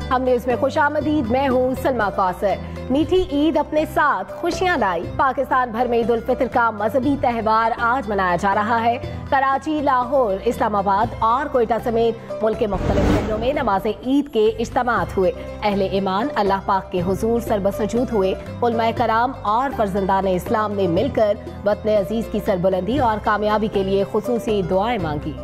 हमने इसमें खुशामदीद, मैं हूँ सलमा कौसर। मीठी ईद अपने साथ खुशियां लाई। पाकिस्तान भर में ईद उल फितर का मजहबी त्यौहार आज मनाया जा रहा है। कराची, लाहौर, इस्लामाबाद और कोयटा समेत मुल्क के मुख्तलिफ शहरों में नमाज ईद के इज्तिमात हुए। अहले ईमान अल्लाह पाक के हुजूर सरबसजूद हुए। उलमाए कराम और फर्जंदान इस्लाम ने मिलकर वतन अजीज की सरबुलंदी और कामयाबी के लिए खुसूसी दुआएं मांगी।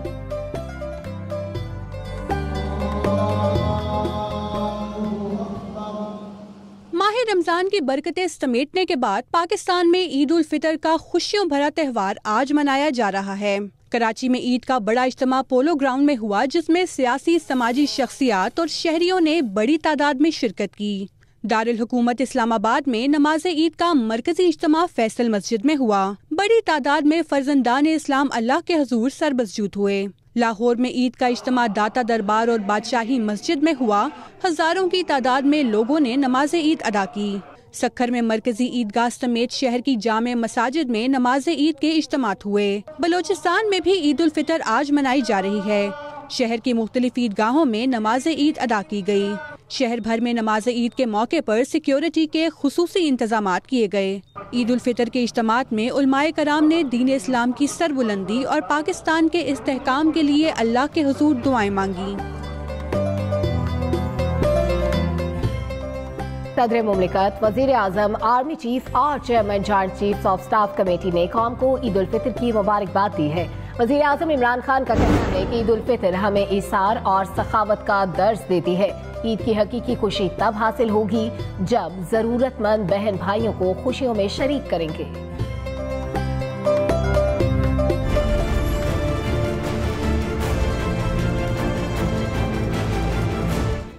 रमजान की बरकतें समेटने के बाद पाकिस्तान में ईद उल फितर का खुशियों भरा त्यौहार आज मनाया जा रहा है। कराची में ईद का बड़ा इज्तिमा पोलो ग्राउंड में हुआ, जिसमें सियासी, समाजी शख्सियात और शहरियों ने बड़ी तादाद में शिरकत की। दारुल हुकूमत इस्लामाबाद में नमाज ईद का मरकजी इज्तिमा फैसल मस्जिद में हुआ। बड़ी तादाद में फर्जंदान इस्लाम अल्लाह के हुजूर सरबसजूद हुए। लाहौर में ईद का इज्तिमा दाता दरबार और बादशाही मस्जिद में हुआ। हजारों की तादाद में लोगों ने नमाज ईद अदा की। सक्खर में मरकजी ईदगाह समेत शहर की जामे मसाजिद में नमाज ईद के इज्तिमात हुए। बलोचिस्तान में भी ईद उल फितर आज मनाई जा रही है। शहर की मुख्तलिफ ईदगाहों में नमाज ईद अदा की गई। शहर भर में नमाज ईद के मौके पर सिक्योरिटी के खुसूसी इंतजामात किए गए। ईद उल फितर के इज्तिमात में उलमाए कराम ने दीन इस्लाम की सरबुलंदी और पाकिस्तान के इस्तेहकाम के लिए अल्लाह के हुजूर दुआएं मांगी। सदर मुमलिकत, वजीर आजम, आर्मी चीफ और chairman joint chiefs of staff committee ने कौम को ईद उल फितर की मुबारकबाद दी है। वजीर आजम इमरान खान का कहना है कि ईद उल फितर हमें ईसार और सखावत का दर्ज देती है। ईद की हकीकी खुशी तब हासिल होगी जब जरूरतमंद बहन भाइयों को खुशियों में शरीक करेंगे।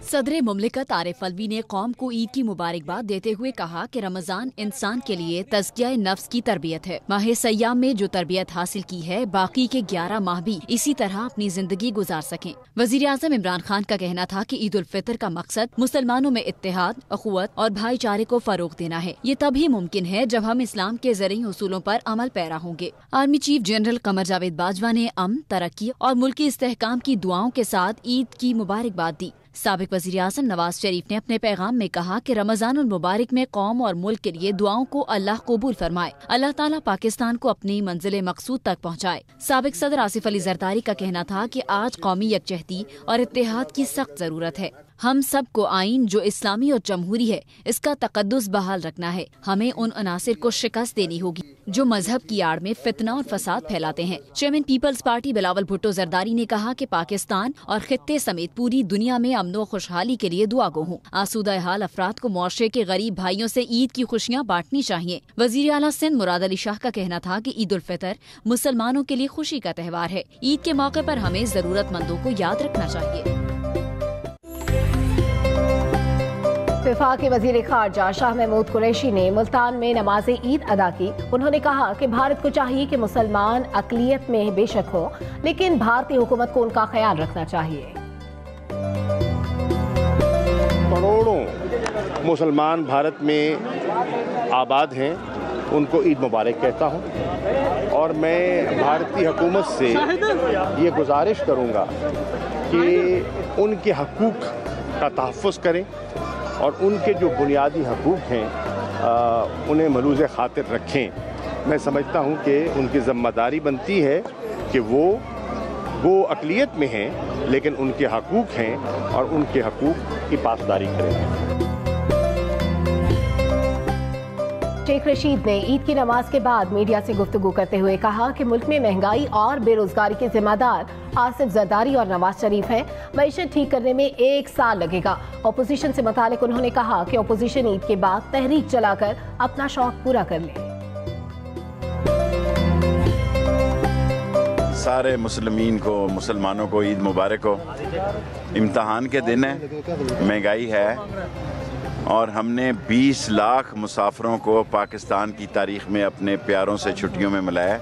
सदर मुमलिकत आरिफ अलवी ने कौम को ईद की मुबारकबाद देते हुए कहा कि रमजान इंसान के लिए तज़किया नफ्स की तरबियत है। माह सयाम में जो तरबियत हासिल की है, बाकी के 11 माह भी इसी तरह अपनी जिंदगी गुजार सकें। वजीर आज़म इमरान खान का कहना था कि ईद उल फितर का मकसद मुसलमानों में इत्तेहाद, अखुवत और भाईचारे को फरोग देना है। ये तभी मुमकिन है जब हम इस्लाम के ज़रूरी उसूलों पर अमल पैरा होंगे। Army chief general Qamar Javed Bajwa ने अमन, तरक्की और मुल्की इस्तेहकाम की दुआओं के साथ ईद की मुबारकबाद दी। साबिक वज़ीर आज़म नवाज शरीफ ने अपने पैगाम में कहा कि रमजानुल मुबारक में कौम और मुल्क के लिए दुआओं को अल्लाह कबूल फरमाए। अल्लाह ताला पाकिस्तान को अपनी मंजिल मकसूद तक पहुँचाए। साबिक सदर आसिफ अली जरदारी का कहना था कि आज कौमी यकजहती और इत्तेहाद की सख्त जरूरत है। हम सब को आइन जो इस्लामी और जमहूरी है, इसका तकद्दुस बहाल रखना है। हमें उन अनासिर को शिकस्त देनी होगी जो मजहब की आड़ में फितना और फसाद फैलाते हैं। चेयरमैन पीपल्स पार्टी बिलावल भुट्टो जरदारी ने कहा कि पाकिस्तान और खित्ते समेत पूरी दुनिया में अमन व खुशहाली के लिए दुआ गो हूँ। आसूदा हाल अफराद को मुआशरे के गरीब भाइयों से ईद की खुशियाँ बांटनी चाहिए। वजीर आला सिंध मुराद अली शाह का कहना था कि ईद उल फितर मुसलमानों के लिए खुशी का त्यौहार है। ईद के मौके पर हमें जरूरतमंदों को याद रखना चाहिए। वफाकी वजीर खारजा शाह महमूद कुरैशी ने मुल्तान में नमाज ईद अदा की। उन्होंने कहा कि भारत को चाहिए कि मुसलमान अकलियत में बेशक हो, लेकिन भारतीय हुकूमत को उनका ख्याल रखना चाहिए। करोड़ों मुसलमान भारत में आबाद हैं, उनको ईद मुबारक कहता हूँ और मैं भारतीय हुकूमत से ये गुजारिश करूँगा कि उनके हकूक़ का तहफ़्फ़ुज़ करें और उनके जो बुनियादी हकूक़ हैं उन्हें मलूज़ खातिर रखें। मैं समझता हूँ कि उनकी ज़िम्मेदारी बनती है कि वो अक़लियत में हैं, लेकिन उनके हकूक़ हैं और उनके हकूक़ की पासदारी करें। शेख रशीद ने ईद की नमाज के बाद मीडिया से गुफ्तगू करते हुए कहा कि मुल्क में महंगाई और बेरोजगारी के जिम्मेदार आसिफ जरदारी और नवाज शरीफ हैं। मईशत ठीक करने में 1 साल लगेगा। अपोजिशन से मुतालिक उन्होंने कहा कि अपोजिशन ईद के बाद तहरीक चलाकर अपना शौक पूरा कर ले। सारे मुसलमानों को ईद मुबारक हो। इम्तहान के दिन है, महंगाई है और हमने 20 लाख मुसाफिरों को पाकिस्तान की तारीख में अपने प्यारों से छुट्टियों में मिलाया।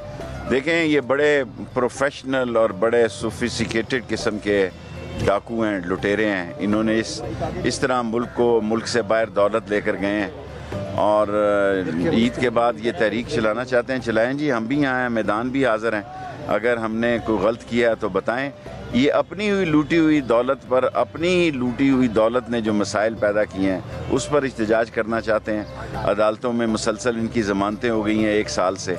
देखें, ये बड़े प्रोफेशनल और बड़े सोफिस्टिकेटेड किस्म के डाकू हैं, लुटेरे हैं। इन्होंने इस तरह मुल्क से बाहर दौलत लेकर गए हैं और ईद के बाद ये तहरीक चलाना चाहते हैं। चलाएं जी, हम भी यहाँ हैं, मैदान भी हाजिर हैं। अगर हमने कोई गलत किया तो बताएं। ये अपनी हुई लूटी हुई दौलत पर, अपनी ही लूटी हुई दौलत ने जो मसाइल पैदा किए हैं उस पर इhtजाज करना चाहते हैं। अदालतों में मुसलसल इनकी ज़मानतें हो गई हैं 1 साल से,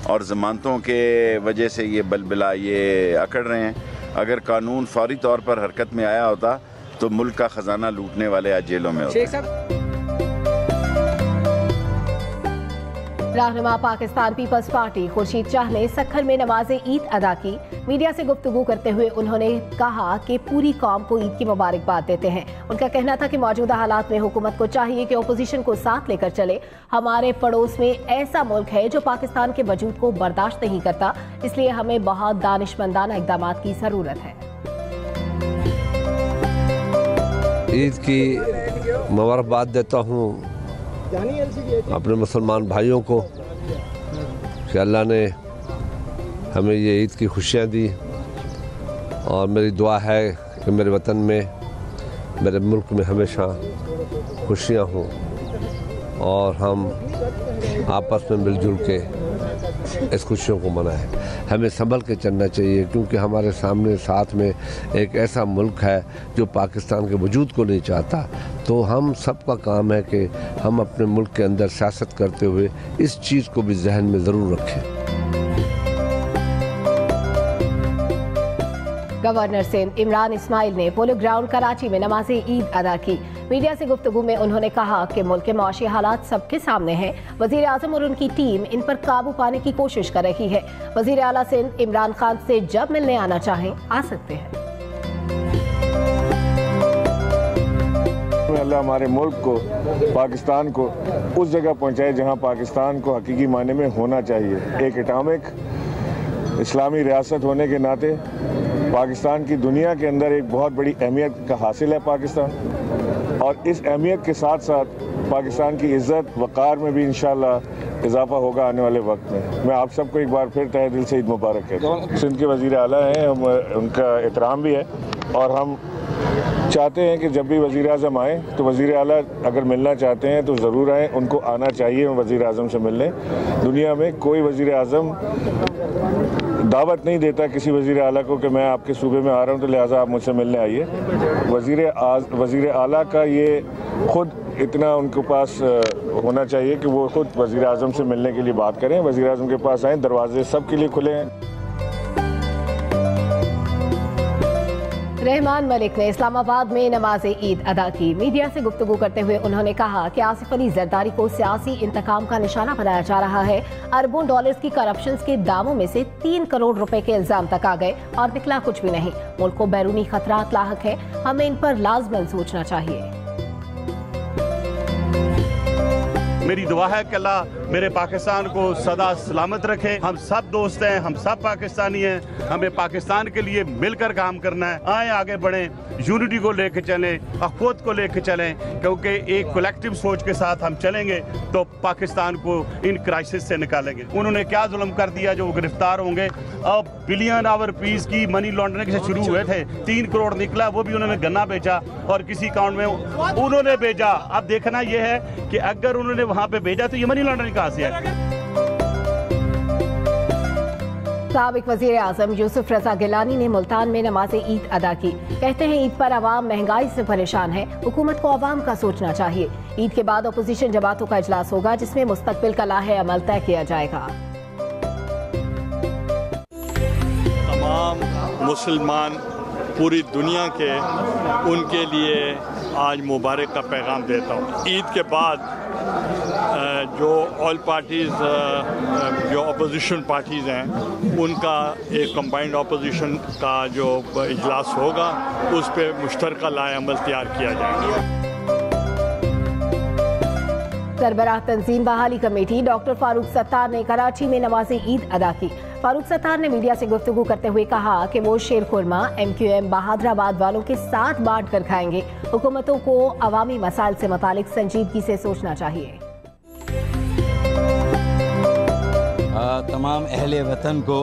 और ज़मानतों के वजह से ये बलबिला ये अकड़ रहे हैं। अगर कानून फौरी तौर पर हरकत में आया होता तो मुल्क का ख़जाना लूटने वाले आज जेलों में होते। रहनुमा पाकिस्तान पीपल्स पार्टी खुर्शीद शाह ने सखर में नमाज ईद अदा की। मीडिया से गुफ्तगू करते हुए उन्होंने कहा कि पूरी कौम को ईद की मुबारकबाद देते हैं। उनका कहना था कि मौजूदा हालात में हुकूमत को चाहिए कि ओपोजिशन को साथ लेकर चले। हमारे पड़ोस में ऐसा मुल्क है जो पाकिस्तान के वजूद को बर्दाश्त नहीं करता, इसलिए हमें बहुत दानिशमंदाना इक़दाम की ज़रूरत है। ईद की मुबारकबाद देता हूँ अपने मुसलमान भाइयों को कि अल्लाह ने हमें ये ईद की खुशियाँ दी, और मेरी दुआ है कि मेरे वतन में, मेरे मुल्क में हमेशा खुशियाँ हों और हम आपस में मिलजुल के इस खुशियों को मनाएं। हमें संभल के चलना चाहिए, क्योंकि हमारे सामने साथ में एक ऐसा मुल्क है जो पाकिस्तान के वजूद को नहीं चाहता। तो हम सब का काम है कि हम अपने मुल्क के अंदर सियासत करते हुए इस चीज़ को भी जहन में ज़रूर रखें। गवर्नर सिंध इमरान इस्माइल ने पोलो ग्राउंड कराची में नमाज ईद अदा की। मीडिया से गुफ्तगू में उन्होंने कहा कि मुल्क के मौशी हालात सबके सामने हैं। वजीर आजम और उनकी टीम इन पर काबू पाने की कोशिश कर रही है। वजीर आला सिंध इमरान खान से जब मिलने आना चाहें आ सकते हैं। अल्लाह हमारे मुल्क को, पाकिस्तान को उस जगह पहुंचाए जहां पाकिस्तान को हकीकी माने में होना चाहिए। एक एटॉमिक इस्लामी रियासत होने के नाते पाकिस्तान की दुनिया के अंदर एक बहुत बड़ी अहमियत का हासिल है पाकिस्तान, और इस अहमियत के साथ साथ पाकिस्तान की इज़्ज़त वक़ार में भी इंशाअल्लाह इजाफा होगा आने वाले वक्त में। मैं आप सबको एक बार फिर तहे दिल से ईद मुबारक कहता हूँ। सिंध के वज़ीर आला हैं, हम उनका एहतराम भी है, और हम चाहते हैं कि जब भी वज़ीर आज़म आए तो वज़ीर आला अगर मिलना चाहते हैं तो ज़रूर आएँ, उनको आना चाहिए वज़ीर आज़म से मिलने। दुनिया में कोई वज़ीर आज़म दावत नहीं देता किसी वज़ीर आला को कि मैं आपके सूबे में आ रहा हूँ तो लिहाजा आप मुझसे मिलने आइए। वज़ीर आला का ये खुद इतना उनके पास होना चाहिए कि वो खुद वज़ीर आज़म से मिलने के लिए बात करें। वज़ीर आज़म के पास आएँ, दरवाजे सबके लिए खुले हैं। रहमान मलिक ने इस्लामाबाद में नमाज ईद अदा की। मीडिया से गुफ्तगू करते हुए उन्होंने कहा कि आसिफ अली जरदारी को सियासी इंतकाम का निशाना बनाया जा रहा है। अरबों डॉलर्स की करप्शन के दावों में से 3 करोड़ रुपए के इल्जाम तक आ गए और निकला कुछ भी नहीं। मुल्क को बैरूनी खतरात लाहक है, हमें इन पर लाजमन सोचना चाहिए। मेरी दुआ है कि अल्लाह मेरे पाकिस्तान को सदा सलामत रखे। हम सब दोस्त हैं, हम सब पाकिस्तानी हैं। हमें पाकिस्तान के लिए मिलकर काम करना है। आए आगे बढ़ें, यूनिटी को लेकर चलें, अखवत को लेकर चलें, क्योंकि एक कलेक्टिव सोच के साथ हम चलेंगे तो पाकिस्तान को इन क्राइसिस से निकालेंगे। उन्होंने क्या जुल्म कर दिया जो गिरफ्तार होंगे। अब बिलियन ऑफ रुपीस की मनी लॉन्ड्रिंग से शुरू हुए थे, 3 करोड़ निकला, वो भी उन्होंने गन्ना बेचा और किसी अकाउंट में उन्होंने भेजा। अब देखना यह है कि अगर उन्होंने वहां पे भेजा तो ये मनी लॉन्ड्रिंग कहां से है। साबिक वज़ीर आज़म यूसुफ रज़ा गिलानी ने मुल्तान में नमाज ईद अदा की। कहते हैं ईद पर आवाम महंगाई से परेशान है, हुकूमत को आवाम का सोचना चाहिए। ईद के बाद अपोजिशन जमातों का इजलास होगा जिसमें मुस्तकबिल का लाहे अमल तय किया जाएगा। तमाम मुसलमान पूरी दुनिया के, उनके लिए आज मुबारक का पैगाम देता हूँ। ईद के बाद जो ऑल पार्टीज़, जो अपोजिशन पार्टीज़ हैं, उनका एक कंबाइंड अपोजिशन का जो इजलास होगा उस पर मुश्तरका लाए अमल तैयार किया जाएगा। सरबराह तंजीम बहाली कमेटी डॉक्टर फारूक सत्तार ने कराची में नमाज ईद अदा की। फारूक सत्तार ने मीडिया से गुफ्तगू करते हुए कहा कि वो शेर खुरमा MQM बहादुराबाद वालों के साथ बांट कर खाएंगे। हुकूमतों को अवामी मसाइल से मुतालिक संजीदगी से सोचना चाहिए। तमाम अहले वतन को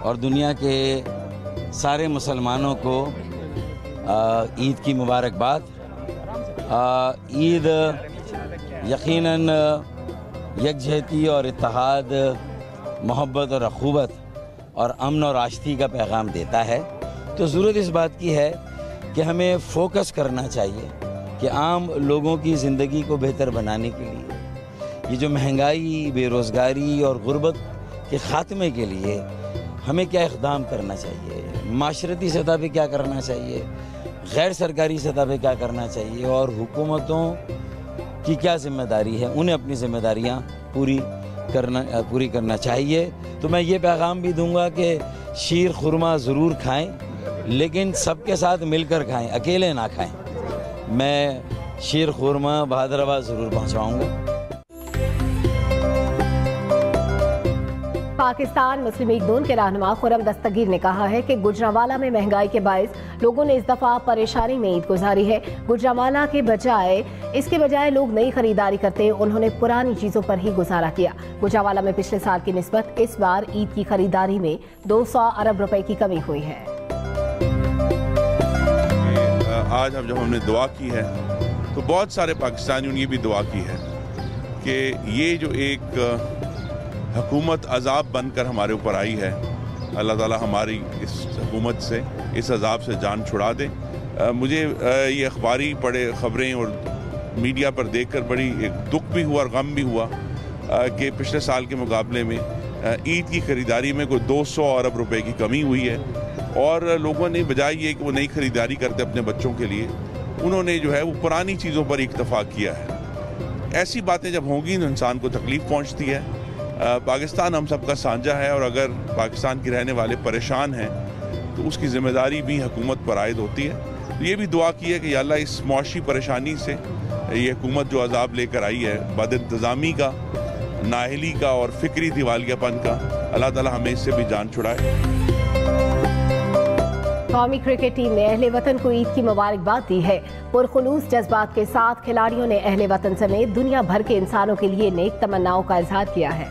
और दुनिया के सारे मुसलमानों को ईद की मुबारकबाद। ईद यकीनन यकजहती और इत्तेहाद, मोहब्बत और अखूबत और अमन और आश्ती का पैगाम देता है। तो ज़रूरत इस बात की है कि हमें फोकस करना चाहिए कि आम लोगों की ज़िंदगी को बेहतर बनाने के लिए, ये जो महंगाई, बेरोज़गारी और गुर्बत के ख़ात्मे के लिए हमें क्या इक़दाम करना चाहिए, माशरती सतह पे क्या करना चाहिए, गैर सरकारी सतह पे क्या करना चाहिए और हुकूमतों की क्या ज़िम्मेदारी है, उन्हें अपनी ज़िम्मेदारियाँ पूरी करना चाहिए। तो मैं ये पैगाम भी दूंगा कि शीर खुरमा ज़रूर खाएं, लेकिन सबके साथ मिलकर खाएं, अकेले ना खाएं। मैं शीर खुरमा बहादुराबाद ज़रूर पहुँचाऊँगा। पाकिस्तान मुस्लिम लीग नून के रहनुमा खुर्रम दस्तगीर ने कहा है कि गुजरांवाला में महंगाई के बायस लोगों ने इस दफा परेशानी में ईद गुजारी है। गुजरांवाला के बजाय लोग नई खरीदारी करते, उन्होंने पुरानी चीजों पर ही गुजारा किया। गुजरांवाला में पिछले साल की निस्बत इस बार ईद की खरीदारी में 200 अरब रुपए की कमी हुई है। आज जब हमने दुआ की है तो बहुत सारे पाकिस्तानियों ने ये भी दुआ की है कि ये जो एक हुकूमत अजाब बनकर हमारे ऊपर आई है, अल्लाह ताला हमारी इस हुकूमत से, इस अजाब से जान छुड़ा दे। मुझे ये अखबारी खबरें और मीडिया पर देखकर बड़ी दुख भी हुआ और गम भी हुआ कि पिछले साल के मुकाबले में ईद की ख़रीदारी में कोई 200 अरब रुपए की कमी हुई है और लोगों ने बजाय ये कि वो नई खरीदारी करते अपने बच्चों के लिए, उन्होंने जो है वो पुरानी चीज़ों पर इक्तफा किया है। ऐसी बातें जब होंगी तो इंसान को तकलीफ़ पहुँचती है। पाकिस्तान हम सबका साझा है और अगर पाकिस्तान के रहने वाले परेशान हैं तो उसकी ज़िम्मेदारी भी हुकूमत पर आयद होती है। तो ये भी दुआ की है कि या अल्लाह इस मुआशी परेशानी से, ये हुकूमत जो अजाब लेकर आई है बद-इंतज़ामी का, नाअहली का और फ़िक्री दिवालियापन का, अल्लाह ताला हमें इससे भी जान छुड़ाए। कौमी क्रिकेट टीम ने अहले वतन को ईद की मुबारकबाद दी है। पुरखुलूस जज्बात के साथ खिलाड़ियों ने अहले वतन समेत दुनिया भर के इंसानों के लिए नेक तमन्नाओं का इजहार किया है।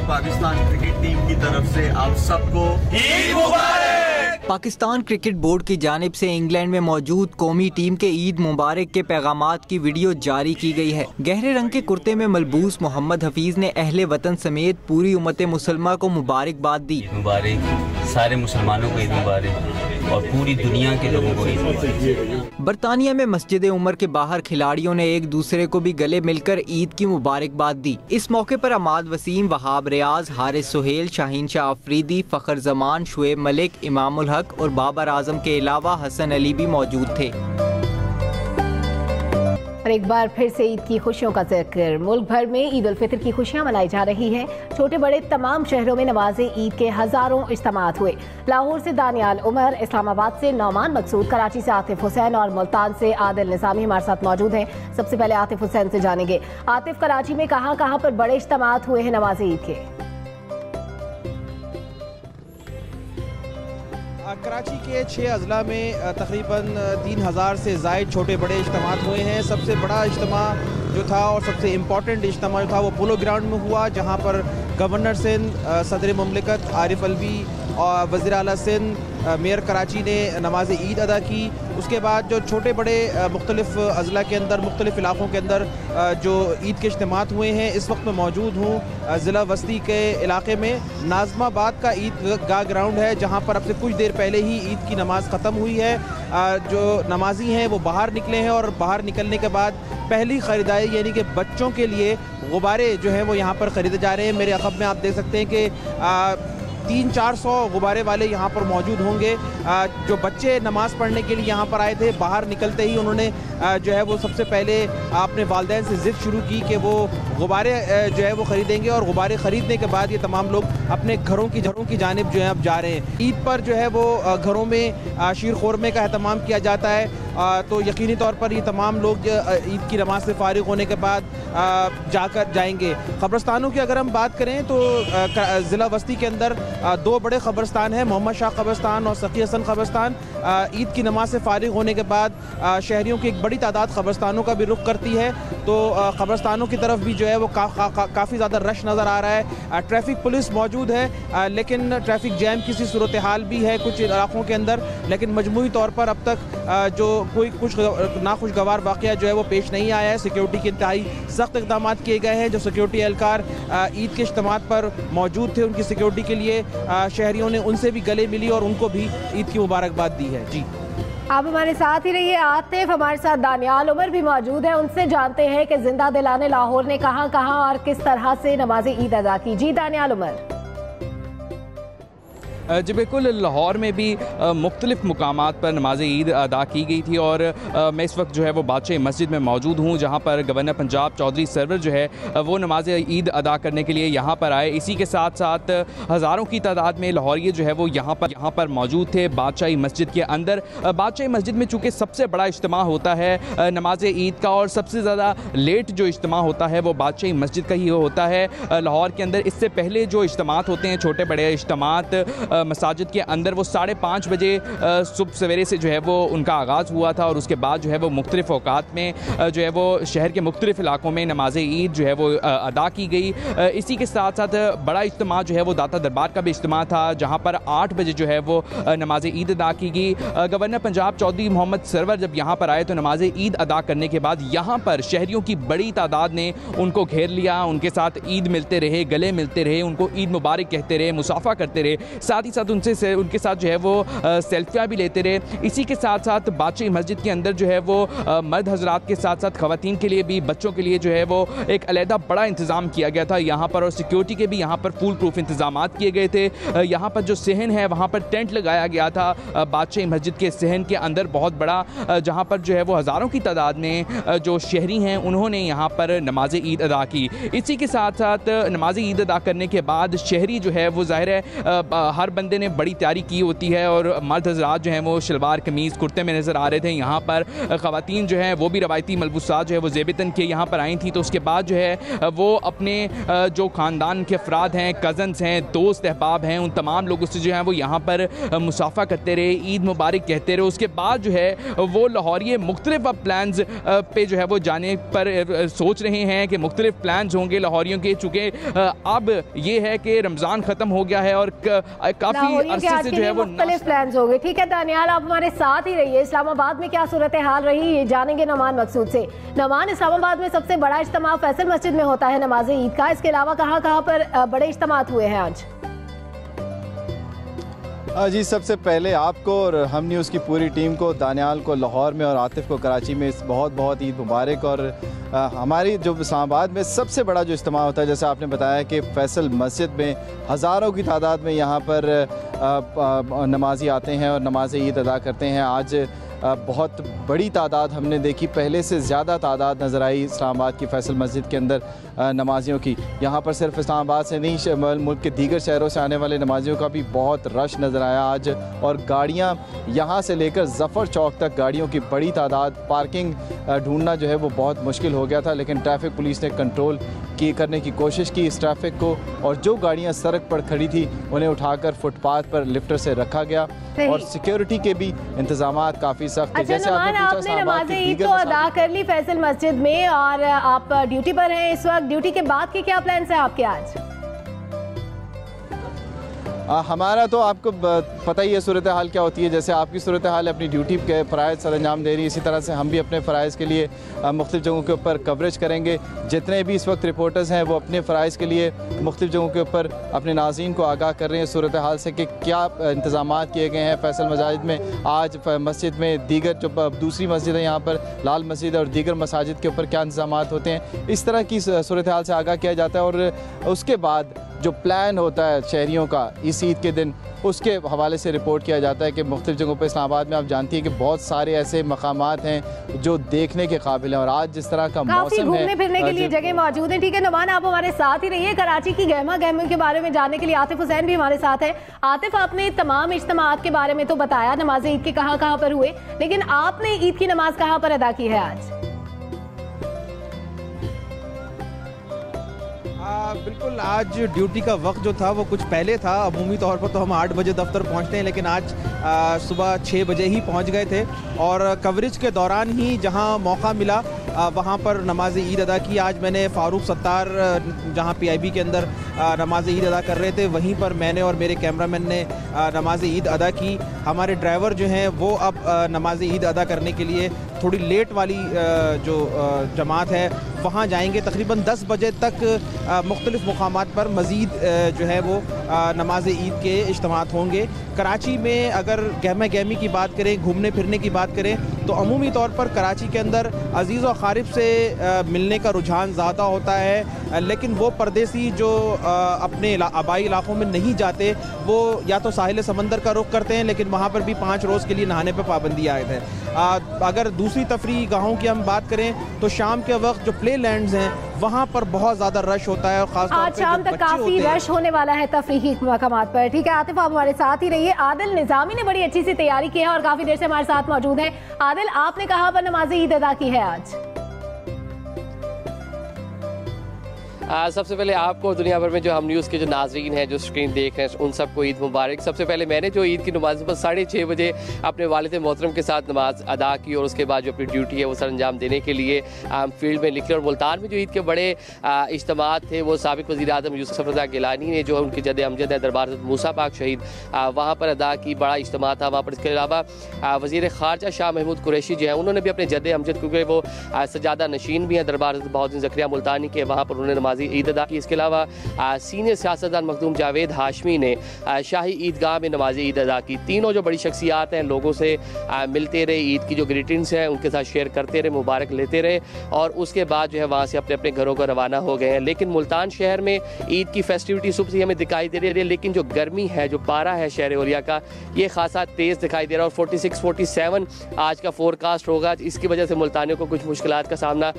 पाकिस्तान क्रिकेट टीम की तरफ से आप सबको ईद मुबारक। पाकिस्तान क्रिकेट बोर्ड की जानिब से इंग्लैंड में मौजूद कौमी टीम के ईद मुबारक के पैगामात की वीडियो जारी की गई है। गहरे रंग के कुर्ते में मलबूस मोहम्मद हफीज ने अहले वतन समेत पूरी उम्मत मुसलमा को मुबारकबाद दी। मुबारक सारे मुसलमानों को ईद मुबारक और पूरी दुनिया के लोगों को ईद मुबारक। बरतानिया में मस्जिद उमर के बाहर खिलाड़ियों ने एक दूसरे को भी गले मिलकर ईद की मुबारकबाद दी। इस मौके पर अमाद वसीम, वहाब रियाज, हारिस सुहेल, शाहीन शाह अफरीदी, फखर जमान, शुएब मलिक, इमामुल हक और बाबर आजम के अलावा हसन अली भी मौजूद थे। और एक बार फिर से ईद की खुशियों का जिक्र। मुल्क भर में ईद उल फितर की खुशियां मनाई जा रही हैं। छोटे बड़े तमाम शहरों में नमाज़े ईद के हजारों इज्तिमात हुए। लाहौर से दानियाल उमर, इस्लामाबाद से नौमान मकसूद, कराची से आतिफ हुसैन और मुल्तान से आदिल निज़ामी हमारे साथ मौजूद हैं। सबसे पहले आतिफ हुसैन से जानेंगे। आतिफ, कराची में कहाँ कहाँ पर बड़े इज्तिमात हुए हैं नमाज़े ईद के? कराची के 6 अजला में तकरीबन 3000 से ज़ायद छोटे बड़े इज्तिमात हुए हैं। सबसे बड़ा इज्तिमा जो था और सबसे इम्पॉर्टेंट इज्तिमा जो था वो पोलो ग्राउंड में हुआ, जहाँ पर गवर्नर सिंध, सदर मुमलिकत आरिफ अलवी और वज़ीर आला सिंध, मेयर कराची ने नमाज ईद अदा की। उसके बाद जो छोटे बड़े मुख्तलिफ अजला के अंदर, मुख्तलिफ इलाक़ों के अंदर जो ईद के इज्तिमात हुए हैं, इस वक्त मैं मौजूद हूँ ज़िला वस्ती के इलाके में। नाज़माबाद का ईदगाह ग्राउंड है, जहाँ पर अब से कुछ देर पहले ही ईद की नमाज़ ख़त्म हुई है। जो नमाजी हैं वो बाहर निकले हैं और बाहर निकलने के बाद पहली ख़रीदारी यानी कि बच्चों के लिए गुब्बारे जो हैं वो यहाँ पर ख़रीदे जा रहे हैं। मेरे अखब में आप देख सकते हैं कि 300-400 गुब्बारे वाले यहाँ पर मौजूद होंगे। जो बच्चे नमाज़ पढ़ने के लिए यहाँ पर आए थे, बाहर निकलते ही उन्होंने जो है वो सबसे पहले अपने वालिदैन से ज़िद शुरू की कि वो गुब्बारे जो है वो ख़रीदेंगे और गुब्बारे ख़रीदने के बाद ये तमाम लोग अपने घरों की जानिब जो है अब जा रहे हैं। ईद पर जो है वो घरों में शीर ख़ुरमे का एहतमाम किया जाता है। तो यकीनी तौर पर ये तमाम लोग ईद की नमाज से फ़ारिग होने के बाद जाकर जाएंगे। क़ब्रस्तानों की अगर हम बात करें तो ज़िला वस्ती के अंदर 2 बड़े क़ब्रस्तान हैं, मोहम्मद शाह क़ब्रस्तान और सखी हसन क़ब्रस्तान। ईद की नमाज से फारिग होने के बाद शहरियों की एक बड़ी तादाद कब्रस्तानों का भी रुख करती है, तो कब्रस्तानों की तरफ भी जो है वो काफ़ी ज़्यादा रश नज़र आ रहा है। ट्रैफिक पुलिस मौजूद है, लेकिन ट्रैफिक जैम की सी सूरत हाल भी है कुछ इलाकों के अंदर, लेकिन मजमूई तौर पर अब तक जो कोई कुछ नाखुशगवार वाक़या जो है वो पेश नहीं आया है। सिक्योरिटी के इंतहाई सख्त इक़दाम किए गए हैं। जो सिक्योरिटी एहलकार ईद के इज्तिमा पर मौजूद थे, उनकी सिक्योरिटी के लिए शहरियों ने उनसे भी गले मिली और उनको भी ईद की मुबारकबाद दी है। जी, आप हमारे साथ ही रहिए आतिफ, हमारे साथ दानियाल उमर भी मौजूद है, उनसे जानते हैं कि जिंदा दिलाने लाहौर ने कहां कहां और किस तरह से नमाज ईद अदा की। जी दानियाल उमर। जी बिल्कुल, लाहौर में भी मुख्तलिफ मुकामात पर नमाज ईद अदा की गई थी और मैं इस वक्त जो है वो बादशाही मस्जिद में मौजूद हूँ, जहाँ पर गवर्नर पंजाब चौधरी सरवर जो है वो नमाज ईद अदा करने के लिए यहाँ पर आए। इसी के साथ साथ हज़ारों की तादाद में लाहौरिये जो है वो यहाँ पर मौजूद थे बादशाही मस्जिद के अंदर। बादशाही मस्जिद में चूँकि सबसे बड़ा इज्तिमा होता है नमाज ईद का और सबसे ज़्यादा लेट जो इज्तिमा होता है वो बादशाही मस्जिद का ही होता है लाहौर के अंदर। इससे पहले जो इज्तिमात होते हैं, छोटे बड़े इज्तिमात मसाजिद के अंदर, वो 5:30 बजे सुबह सवेरे से जो है वो उनका आगाज़ हुआ था और उसके बाद जो है वो मुख्तलिफ औकात में जो है वो शहर के मुख्तलिफ इलाकों में नमाज ईद जो है वो अदा की गई। इसी के साथ साथ बड़ा इज्तिमा जो है वो दाता दरबार का भी इज्तिमा था, जहाँ पर 8 बजे जो है वो नमाज ईद अदा की गई। गवर्नर पंजाब चौधरी मोहम्मद सरवर जब यहाँ पर आए तो नमाज ईद अदा करने के बाद यहाँ पर शहरियों की बड़ी तादाद ने उनको घेर लिया, उनके साथ ईद मिलते रहे, गले मिलते रहे, उनको ईद मुबारक कहते रहे, मुसाफा करते रहे, साथ ही साथ उनके साथ जो है वो सेल्फियाँ भी लेते रहे। इसी के साथ साथ बादशाही मस्जिद के अंदर जो है वो मर्द हजरात के साथ साथ ख़वातीन के लिए भी, बच्चों के लिए जो है वो एक अलहदा बड़ा इंतज़ाम किया गया था यहाँ पर, और सिक्योरिटी के भी यहाँ पर फुल प्रूफ इंतजाम किए गए थे। यहाँ पर जो सहन है वहाँ पर टेंट लगाया गया था बादशाही मस्जिद के सहन के अंदर बहुत बड़ा, जहाँ पर जो है वो हज़ारों की तादाद में जो शहरी हैं उन्होंने यहाँ पर नमाज ईद अदा की। इसी के साथ साथ नमाज ईद अदा करने के बाद शहरी जो है वो ज़ाहिर है हर बंदे ने बड़ी तैयारी की होती है और मर्द हजरात जो हैं वो शलवार कमीज़ कुर्ते में नज़र आ रहे थे। यहाँ पर ख़वातीन जो हैं वो भी रवायती मलबूसात जो है वो ज़ेबतन के यहाँ पर आई थी। तो उसके बाद जो है वो अपने जो ख़ानदान के अफराद हैं, कज़न्स हैं, दोस्त अहबाब हैं, उन तमाम लोगों से जो है वो यहाँ पर मुसाफा करते रहे, ईद मुबारक कहते रहे। उसके बाद जो है वो लाहौरिये मुख्तलिफ प्लान्स पे जो है वो जाने पर सोच रहे हैं कि मुख्तलिफ प्लान्स होंगे लाहौरियों के, चूँकि अब ये है कि रमज़ान ख़त्म हो गया है और काफ़ी अरसे से जो है वो मुख्तलिफ प्लान्स हो गए। ठीक है दानियाल, आप हमारे साथ ही रहिए। इस्लामाबाद में क्या सूरत हाल रही ये जानेंगे नमान मकसूद से। नमान, इस्लामाबाद में सबसे बड़ा इज्तिमा फैसल मस्जिद में होता है नमाज ईद का, इसके अलावा कहाँ कहाँ पर बड़े इज्तिमात हुए हैं आज? जी, सबसे पहले आपको और हम न्यूज़ की पूरी टीम को, दानियाल को लाहौर में और आतिफ को कराची में बहुत बहुत ईद मुबारक। और हमारी जो इस्लामाबाद में सबसे बड़ा जो इज्तिमा होता है, जैसे आपने बताया कि फैसल मस्जिद में हज़ारों की तादाद में यहाँ पर नमाजी आते हैं और नमाज ईद अदा करते हैं। आज बहुत बड़ी तादाद हमने देखी, पहले से ज़्यादा तादाद नज़र आई इस्लामाबाद की फैसल मस्जिद के अंदर नमाजियों की। यहाँ पर सिर्फ इस्लामाबाद से नहीं, मुल्क के दीगर शहरों से आने वाले नमाजियों का भी बहुत रश नज़र आया आज। और गाड़ियाँ यहाँ से लेकर ज़फ़र चौक तक गाड़ियों की बड़ी तादाद, पार्किंग ढूंढना जो है वो बहुत मुश्किल हो गया था, लेकिन ट्रैफिक पुलिस ने कंट्रोल करने की कोशिश की इस ट्रैफिक को, और जो गाड़ियाँ सड़क पर खड़ी थी उन्हें उठाकर फुटपाथ पर लिफ्टर से रखा गया। और सिक्योरिटी के भी इंतजाम काफ़ी सख्त थे। जैसे आपने नमाज ईद तो अदा कर ली फैसल मस्जिद में और आप ड्यूटी पर हैं इस वक्त, ड्यूटी के बाद के क्या प्लान्स हैं आपके आज? हमारा तो आपको पता ही है सूरत हाल क्या होती है। जैसे आपकी सूरत हाल अपनी ड्यूटी के फ़राइज़ सर अंजाम दे रही है, इसी तरह से हम भी अपने फ़राइज़ के लिए मुख्तलिफ़ जगहों के ऊपर कवरेज करेंगे। जितने भी इस वक्त रिपोर्टर्स हैं वो अपने फ़राइज़ के लिए मुख्तलिफ़ जगहों के ऊपर अपने नाज़रीन को आगाह कर रहे हैं सूरत हाल से कि क्या इंतज़ाम किए गए हैं फैसल मसाजिद में। आज मस्जिद में दीगर जो दूसरी मस्जिद है यहाँ पर लाल मस्जिद और दीगर मसाजिद के ऊपर क्या इंतज़ाम होते हैं, इस तरह की सूरत हाल से आगाह किया जाता है। और उसके बाद जो प्लान होता है शहरियों का इस ईद के दिन, उसके हवाले से रिपोर्ट किया जाता है कि मुख्तलिफ़ जगहों पर इस्लामाबाद में आप जानती हैं कि बहुत सारे ऐसे मकामात हैं जो देखने के काबिल हैं। और आज जिस तरह का मौसम है, घूमने फिरने के लिए जगह मौजूद है। ठीक है नमान, आप हमारे साथ ही रहिए। कराची की गहमा गहमी के बारे में जानने के लिए आतिफ हुसैन भी हमारे साथ है। आतिफ, आपने तमाम इज्तिमात के बारे में तो बताया, नमाज ईद के कहाँ कहाँ पर हुए, लेकिन आपने ईद की नमाज कहाँ पर अदा की है आज? बिल्कुल, आज ड्यूटी का वक्त जो था वो कुछ पहले था। अमूमी तौर पर तो हम 8 बजे दफ्तर पहुंचते हैं, लेकिन आज सुबह 6 बजे ही पहुंच गए थे और कवरेज के दौरान ही जहां मौका मिला वहां पर नमाज ईद अदा की। आज मैंने फारूक सत्तार जहां PIB के अंदर नमाज ईद अदा कर रहे थे, वहीं पर मैंने और मेरे कैमरामैन ने नमाज ईद अदा की। हमारे ड्राइवर जो हैं वो अब नमाज ईद अदा करने के लिए थोड़ी लेट वाली जो जमात है वहाँ जाएंगे। तकरीबन 10 बजे तक मुख्तलिफ मुकामात पर मज़ीद जो है वो नमाज ईद के इज्तिमात होंगे। कराची में अगर गहमा गहमी की बात करें, घूमने फिरने की बात करें, तो अमूमी तौर पर कराची के अंदर अजीज़ व क़ारिब से मिलने का रुझान ज़्यादा होता है, लेकिन वो परदेसी जो अपने आबाई इलाकों में नहीं जाते वो या तो साहिल समंदर का रुख करते हैं, लेकिन वहाँ पर भी 5 रोज़ के लिए नहाने पर पाबंदी आयद है। अगर दूसरी तफरी गाहों की हम बात करें तो शाम के वक्त जो प्ले लैंड्स हैं वहाँ पर बहुत ज़्यादा रश होता है और खास तौर पे शाम तक काफी रश होने वाला है तफरीही मकामात पर। ठीक है आतिफ, आप हमारे साथ ही रहिए। आदिल निजामी ने बड़ी अच्छी सी तैयारी की है और काफी देर से हमारे साथ मौजूद है। आदिल, आपने कहाँ पर नमाज ईद अदा की है आज? सबसे पहले आपको दुनिया भर में जो हम न्यूज़ के जो नाजरीन हैं जो स्क्रीन देख रहे हैं उन सबको ईद मुबारक। सबसे पहले मैंने जो ईद की नमाज पर 6:30 बजे अपने वालिद मोहतरम के साथ नमाज अदा की और उसके बाद जो अपनी ड्यूटी है वो सर अंजाम देने के लिए फील्ड में निकले। और मुल्तान में जो ईद के बड़े इज्तिमात थे वो साबिक वज़ीर आज़म यूसुफ रज़ा गिलानी ने जो उनके जद अमजद है दरबार हज़रत मूसा पाक शहीद वहाँ पर अदा की। बड़ा इज्तिमा था वहाँ पर। इसके अलावा वज़ीर ख़ारजा शाह महमूद कुरैशी जो है उन्होंने भी अपने जद अमजद, क्योंकि वो सजादा नशीन भी हैं दरबार हज़रत बहाउद्दीन ज़करिया मुल्तानी के, वहाँ पर उन्होंने नमाज ईद अदा की। इसके अलावा सीनियर सियासतदान मखदूम जावेद हाशमी ने शाही ईदगाह में नमाज ईद अदा की। तीनों जो बड़ी शख्सियात हैं लोगों से मिलते रहे, ईद की जो ग्रीटिंग्स हैं उनके साथ शेयर करते रहे, मुबारक लेते रहे और उसके बाद जो है वहाँ से अपने अपने घरों को रवाना हो गए हैं। लेकिन मुल्तान शहर में ईद की फेस्टिविटी सुबह से हमें दिखाई दे रही है, लेकिन जो गर्मी है, जो पारा है शहर औलिया का, ये खासा तेज़ दिखाई दे रहा है और 46-47 आज का फोरकास्ट होगा। इसकी वजह से मुल्तानियों को कुछ मुश्किलात का सामना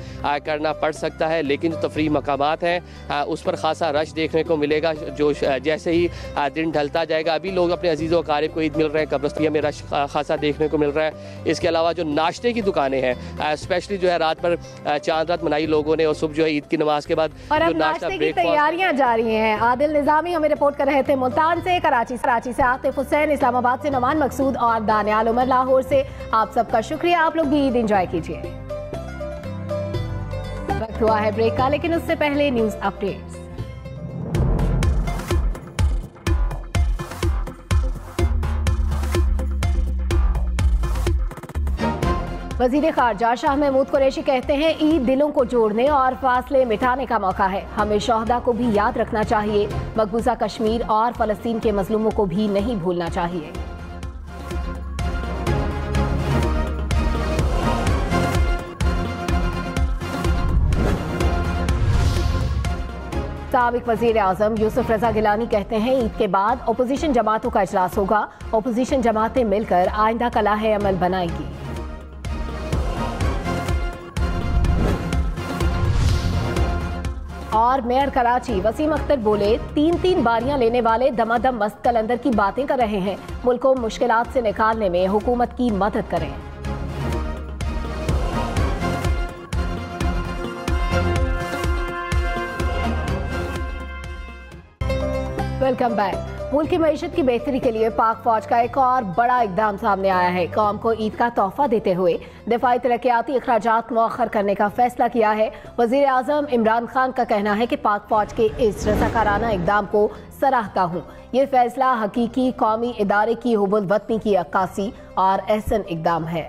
करना पड़ सकता है। लेकिन जो तफरीह मकामात हैं उस पर खासा रश देखने को मिलेगा जो जैसे ही दिन ढलता जाएगा। अभी लोग अपने अजीज़ों क़ारिब को ईद मिल रहे हैं, कब्रिस्तान में रश खासा देखने को मिल रहा है। इसके अलावा जो नाश्ते की दुकानें हैं स्पेशली जो है रात पर चांद रात मनाई लोगों ने और सुबह जो है ईद की नमाज के बाद और अब नाश्ते की तैयारियां जारी हैं। आदिल निजामी हमें रिपोर्ट कर रहे थे मुल्तान से। कराची से आतिफ हुसैन, इस्लामाबाद से नमान मकसूद और दानियाल उमर लाहौर से। आप सबका शुक्रिया। आप लोग भी ईद एंजॉय कीजिए। वक्त हुआ है ब्रेक का, लेकिन उससे पहले न्यूज अपडेट्स। वज़ीर ख़ारजा शाह महमूद कुरैशी कहते हैं ईद दिलों को जोड़ने और फासले मिटाने का मौका है। हमें शोहदा को भी याद रखना चाहिए। मकबूजा कश्मीर और फ़लस्तीन के मज़लूमों को भी नहीं भूलना चाहिए। साबिक वज़ीर आज़म यूसुफ रज़ा गिलानी कहते हैं ईद के बाद अपोजिशन जमातों का इजलास होगा। अपोजिशन जमातें मिलकर आइंदा का लाहे अमल बनाएगी। और मेयर कराची वसीम अख्तर बोले 3-3 बारियां लेने वाले दमादम मस्त कलंदर की बातें कर रहे हैं। मुल्क को मुश्किलात से निकालने में हुकूमत की मदद करें। Welcome back. मुल्क की मईशत की बेहतरी के लिए पाक फौज का एक और बड़ा इकदाम सामने आया है। कौम को ईद का तोहफा देते हुए दिफाई तरक्याती अखराजात मौखर करने का फैसला किया है। वज़ीर आज़म इमरान खान का कहना है कि पाक फौज के इस रज़ाकाराना इकदाम को सराहता हूँ। ये फैसला हकीकी कौमी इदारे की हुब्बुल वतनी की अक्कासी और एहसन इकदाम है।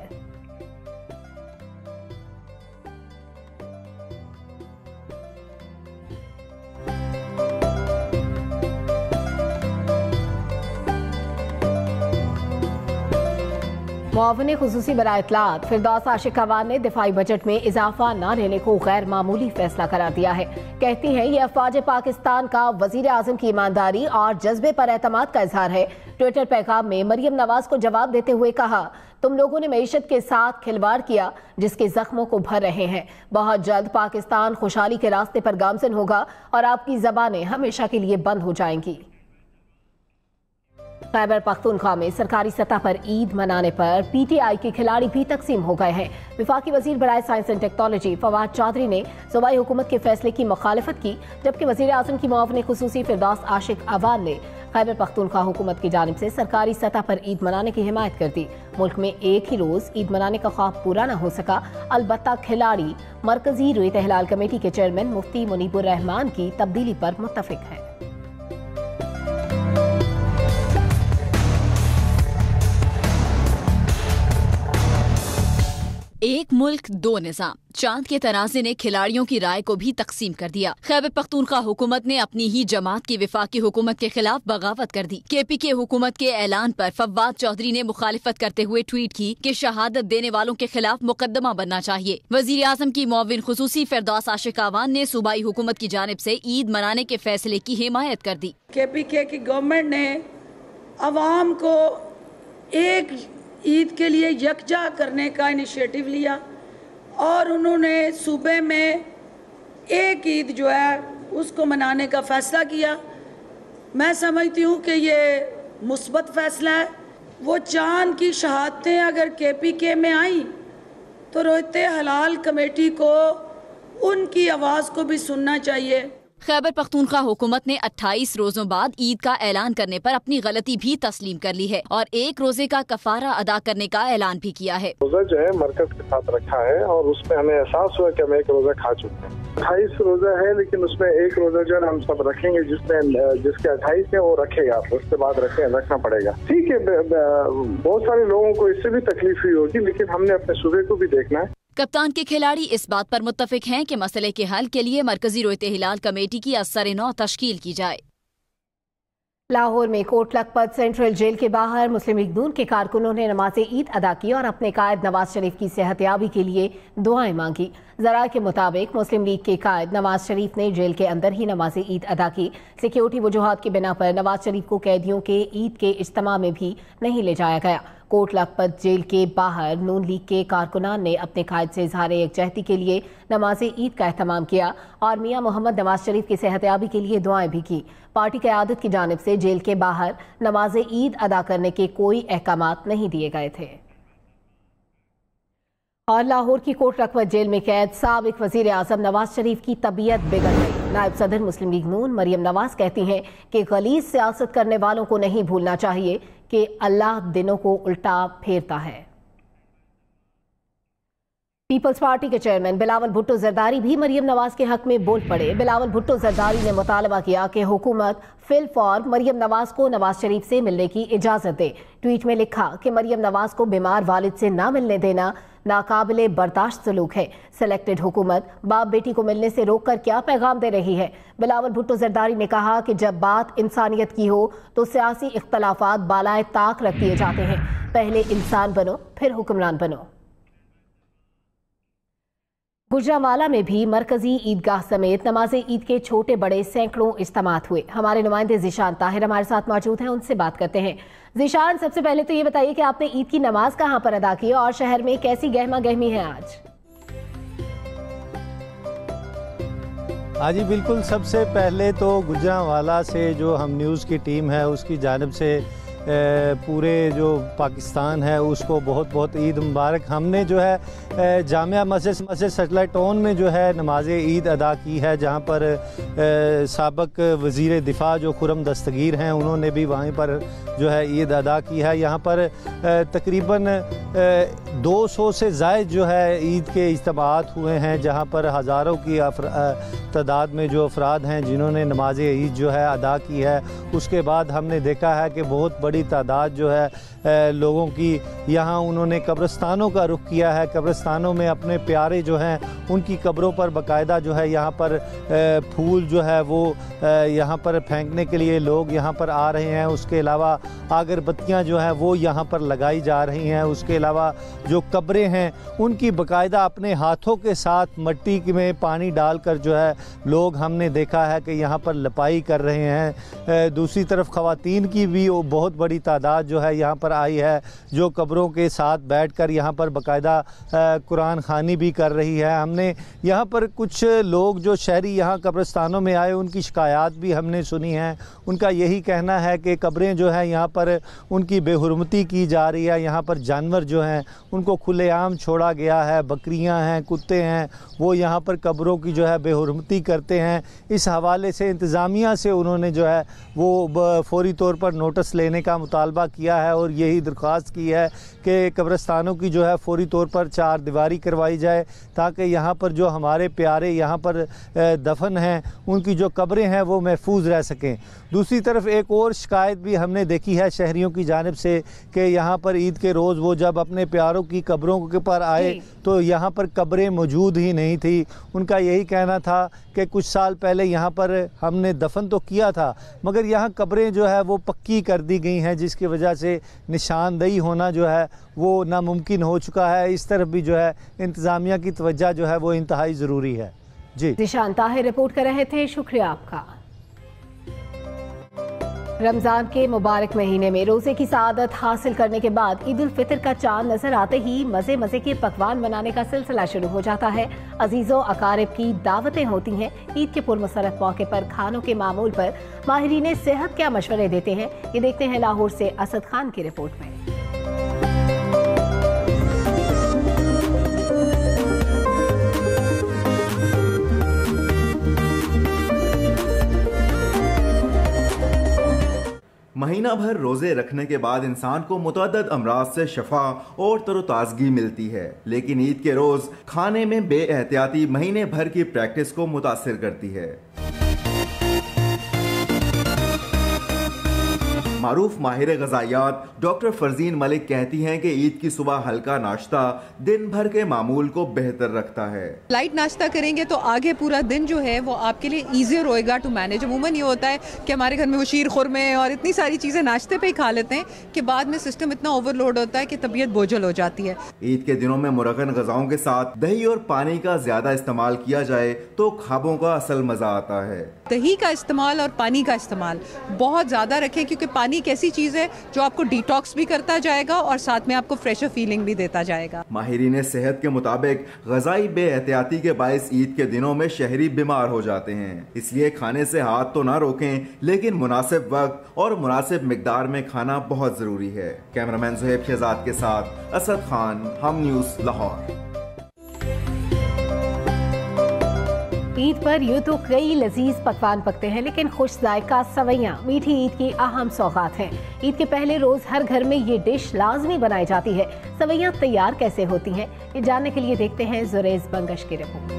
मुआविन खुसूसी बराए इत्तलात फिरदौस आशिक अवान ने दिफाई बजट में इजाफा न रहने को गैर मामूली फैसला करार दिया है। कहती हैं ये अफवाज पाकिस्तान का वजीर आजम की ईमानदारी और जज्बे पर एतमाद का इजहार है। ट्विटर पैगाम में मरियम नवाज को जवाब देते हुए कहा, तुम लोगों ने मईशत के साथ खिलवाड़ किया जिसके जख्मों को भर रहे हैं। बहुत जल्द पाकिस्तान खुशहाली के रास्ते पर गामजन होगा और आपकी जबानें हमेशा के लिए बंद हो जाएंगी। खैबर पख्तूनख्वा में सरकारी सतह पर ईद मनाने पर पीटीआई के खिलाड़ी भी तकसीम हो गए हैं। विफाकी वजीर बराए science and technology Fawad Chaudhry ने सूबाई हुकूमत के फैसले की मुखालिफत की, जबकि वजीर आजम की मुआविन खुसूसी फिरदौस आशिक अवान ने खैबर पख्तूनख्वा हुकूमत की जानिब से सरकारी सतह पर ईद मनाने की हिमायत कर दी। मुल्क में एक ही रोज ईद मनाने का ख्वाब पूरा न हो सका, अलबत्ता खिलाड़ी मरकजी रोए हिलाल कमेटी के चेयरमैन मुफ्ती मुनीबुर रहमान की तब्दीली पर मुत्तफिक है। एक मुल्क दो निज़ाम, चांद के तनाज़े ने खिलाड़ियों की राय को भी तकसीम कर दिया। खैबर पख्तूनख्वा हुकूमत ने अपनी ही जमात की विफाकी हुकूमत के खिलाफ बगावत कर दी। KPK हुकूमत के ऐलान पर फवाद चौधरी ने मुखालिफत करते हुए ट्वीट की कि शहादत देने वालों के खिलाफ मुकदमा बनना चाहिए। वजीर आजम की मुआविन खुसूसी फिरदौस आशिक अवान ने सूबाई हुकूमत की जानिब से ईद मनाने के फैसले की हिमायत कर दी। KPK की गवर्नमेंट ने अवाम को एक ईद के लिए यकजा करने का इनिशिएटिव लिया और उन्होंने सूबे में एक ईद जो है उसको मनाने का फैसला किया। मैं समझती हूँ कि ये मुस्बत फैसला है। वो चांद की शहादतें अगर KPK में आई तो रोए हिलाल कमेटी को उनकी आवाज़ को भी सुनना चाहिए। खैबर पख्तूनख्वा हुकूमत ने 28 रोजों बाद ईद का ऐलान करने पर अपनी गलती भी तस्लीम कर ली है और एक रोजे का कफारा अदा करने का ऐलान भी किया है। रोजा जो है मरकज के साथ रखा है और उसमें हमें एहसास हुआ कि हम एक रोजा खा चुके हैं। 28 रोजा है, लेकिन उसमें एक रोजा जो है हम सब रखेंगे, जिसके 28 है वो रखेगा, उसके बाद रखना पड़ेगा। ठीक है, बहुत सारे लोगों को इससे भी तकलीफ हुई होगी, लेकिन हमने अपने सूबे को भी देखना है। कप्तान के खिलाड़ी इस बात पर मुत्तफिक हैं कि मसले के हल के लिए मरकजी रोए हिलाल कमेटी की असर-ए-नौ तश्कील की जाए। लाहौर में कोट लखपत सेंट्रल जेल के बाहर मुस्लिम लीग नून के कारकुनों ने नमाज ईद अदा की और अपने कायद नवाज शरीफ की सेहतयाबी के लिए दुआएं मांगी। जरा के मुताबिक मुस्लिम लीग के कायद नवाज शरीफ ने जेल के अंदर ही नमाज ईद अदा की। सिक्योरिटी वजूहात की बिना पर नवाज शरीफ को कैदियों के ईद के इज्तिमा में भी नहीं ले जाया गया। कोट लखपत जेल के बाहर नून लीग के कारकुनान ने अपने कायद से इजहार यकजहती के लिए नमाज ईद का एहतमाम किया और मियां मोहम्मद नवाज शरीफ की सेहतयाबी के लिए दुआएं भी की। पार्टी क़यादत की जानिब से जेल के बाहर नमाज ईद अदा करने के कोई अहकामात नहीं दिए गए थे। और लाहौर की कोट लखपत जेल में कैद साबिक वजीर आजम नवाज शरीफ की तबीयत बिगड़ गई। नायब सदर मुस्लिम लीग नून मरियम नवाज कहती हैं कि गलीज सियासत करने वालों को नहीं भूलना चाहिए कि अल्लाह दिनों को उल्टा फेरता है। पीपल्स पार्टी के चेयरमैन बिलावल भुट्टो जरदारी भी मरियम नवाज के हक में बोल पड़े। बिलावल भुट्टो जरदारी ने मुतालबा किया कि हुकूमत फिलफौर मरियम नवाज को नवाज शरीफ से मिलने की इजाजत दे। ट्वीट में लिखा कि मरियम नवाज को बीमार वालिद से ना मिलने देना नाकाबिले बर्दाश्त सलूक है। सिलेक्टेड हुकूमत बाप बेटी को मिलने से रोककर क्या पैगाम दे रही है। बिलावल भुट्टो जरदारी ने कहा कि जब बात इंसानियत की हो तो सियासी इख्तलाफात बालाए ताक रख दिए जाते हैं। पहले इंसान बनो फिर हुक्मरान बनो। गुजरांवाला में भी मरकजी ईदगाह समेत नमाज ईद के छोटे बड़े सैकड़ों इज्तिमात हुए। हमारे नुमाइंदे ज़ीशान ताहिर हमारे साथ मौजूद हैं, उनसे बात करते हैं। ज़ीशान, सबसे पहले तो ये बताइए कि आपने ईद की नमाज कहाँ पर अदा की और शहर में कैसी गहमा गहमी है आज? हाँ जी बिल्कुल, सबसे पहले तो गुजरांवाला से जो हम न्यूज़ की टीम है उसकी जानिब से पूरे जो पाकिस्तान है उसको बहुत बहुत ईद मुबारक। हमने जो है जामिया मस्जिद सेटेलाइट टाउन में जो है नमाज ईद अदा की है, जहाँ पर साबिक वज़ीर दिफा जो खुरम दस्तगीर हैं उन्होंने भी वहीं पर जो है ईद अदा की है। यहाँ पर तकरीबन 200 से ज़ायद जो है ईद के इज्तिमात हुए हैं, जहाँ पर हज़ारों की तादाद में जो अफराद हैं जिन्होंने नमाज ईद जो है अदा की है। उसके बाद हमने देखा है कि बहुत बड़ी तादाद जो है लोगों की यहाँ उन्होंने कब्रिस्तानों का रुख किया है। कब्रिस्तानों में अपने प्यारे जो हैं उनकी कब्रों पर बाकायदा जो है यहाँ पर फूल जो है वो यहाँ पर फेंकने के लिए लोग यहाँ पर आ रहे हैं। उसके अलावा अगरबत्तियाँ जो हैं वो यहाँ पर लगाई जा रही हैं। उसके अलावा जो कब्रें हैं उनकी बाकायदा अपने हाथों के साथ मिट्टी में पानी डालकर जो है लोग हमने देखा है कि यहाँ पर लपाई कर रहे हैं। दूसरी तरफ ख़वातीन की भी बहुत बड़ी तादाद जो है यहाँ पर आई है, जो कब्रों के साथ बैठकर यहाँ पर बाकायदा कुरान खानी भी कर रही है। हमने यहाँ पर कुछ लोग जो शहरी यहाँ कब्रिस्तानों में आए उनकी शिकायत भी हमने सुनी है। उनका यही कहना है कि कब्रें जो हैं यहाँ पर उनकी बेहुरमती की जा रही है। यहाँ पर जानवर जो हैं उनको खुलेआम छोड़ा गया है, बकरियां हैं, कुत्ते हैं, वो यहाँ पर कब्रों की जो है बेहुरमती करते हैं। इस हवाले से इंतज़ामिया से उन्होंने जो है वो फौरी तौर पर नोटिस लेने का मुतालबा किया है और यही दरख्वास्त की है कि कब्रिस्तानों की जो है फौरी तौर पर चार दीवारी करवाई जाए ताकि यहाँ पर जो हमारे प्यारे यहाँ पर दफन हैं उनकी जो कब्रें हैं वो महफूज रह सकें। दूसरी तरफ एक और शिकायत भी हमने देखी है शहरियों की जानिब से कि यहाँ पर ईद के रोज़ वो जब अपने प्यारों की कब्रों के पर आए तो यहाँ पर कब्रें मौजूद ही नहीं थी। उनका यही कहना था कि कुछ साल पहले यहाँ पर हमने दफन तो किया था मगर यहाँ कब्रें जो है वो पक्की कर दी गई हैं, जिसकी वजह से निशानदेही होना जो है वो नामुमकिन हो चुका है। इस तरफ भी जो है इंतज़ामिया की तवज्जो जो है वो इंतहाई ज़रूरी है। जी निशान ताहिर रिपोर्ट कर रहे थे, शुक्रिया आपका। रमजान के मुबारक महीने में रोजे की सआदत हासिल करने के बाद ईद उल फितर का चांद नजर आते ही मजे मजे के पकवान बनाने का सिलसिला शुरू हो जाता है। अजीजों अकारिब की दावतें होती हैं। ईद के पुरमसरत मौके पर खानों के मामूल पर माहिरीन सेहत क्या मशवरे देते हैं, ये देखते हैं लाहौर से असद खान की रिपोर्ट में। महीना भर रोजे रखने के बाद इंसान को मुतअद्दिद अमराज से शफा और तरोताजगी मिलती है, लेकिन ईद के रोज खाने में बेएहतियाती महीने भर की प्रैक्टिस को मुतासिर करती है। मारूफ माहिर ग़िज़ायात डॉक्टर फरजीन मलिक कहती हैं कि ईद की सुबह हल्का नाश्ता दिन भर के मामूल को बेहतर रखता है। लाइट नाश्ता करेंगे तो आगे पूरा दिन जो है वो आपके लिए ईजियर होएगा टू मैनेज। अमूमन ये होता है कि हमारे घर में वो शीर खुरमे और इतनी सारी चीज़ें नाश्ते पे ही खा लेते हैं कि बाद में सिस्टम इतना ओवरलोड होता है कि तबीयत बोझल हो जाती है। ईद के दिनों में मुरक्कन ग़िज़ाओं के साथ दही और पानी का ज्यादा इस्तेमाल किया जाए तो ख्वाबों का असल मजा आता है। दही का इस्तेमाल और पानी का इस्तेमाल बहुत ज़्यादा रखें क्योंकि पानी एक ऐसी चीज़ है जो आपको डिटॉक्स भी करता जाएगा और साथ में आपको फ्रेशर फीलिंग भी देता जाएगा। माहिरीन सेहत के मुताबिक ग़िज़ाई बेएहतियाती के बायस ईद के दिनों में शहरी बीमार हो जाते हैं, इसलिए खाने से हाथ तो ना रोकें लेकिन मुनासिब वक्त और मुनासिब मिकदार में खाना बहुत ज़रूरी है। कैमरामैन ज़ुहैब शहजाद के साथ असद खान, हम न्यूज़, लाहौर। ईद पर यूँ तो कई लजीज पकवान पकते हैं लेकिन खुश जायका सवैयाँ मीठी ईद की अहम सौगात हैं। ईद के पहले रोज हर घर में ये डिश लाजमी बनाई जाती है। सवैयाँ तैयार कैसे होती हैं, ये जानने के लिए देखते हैं जुरेज बंगश की रिपोर्ट।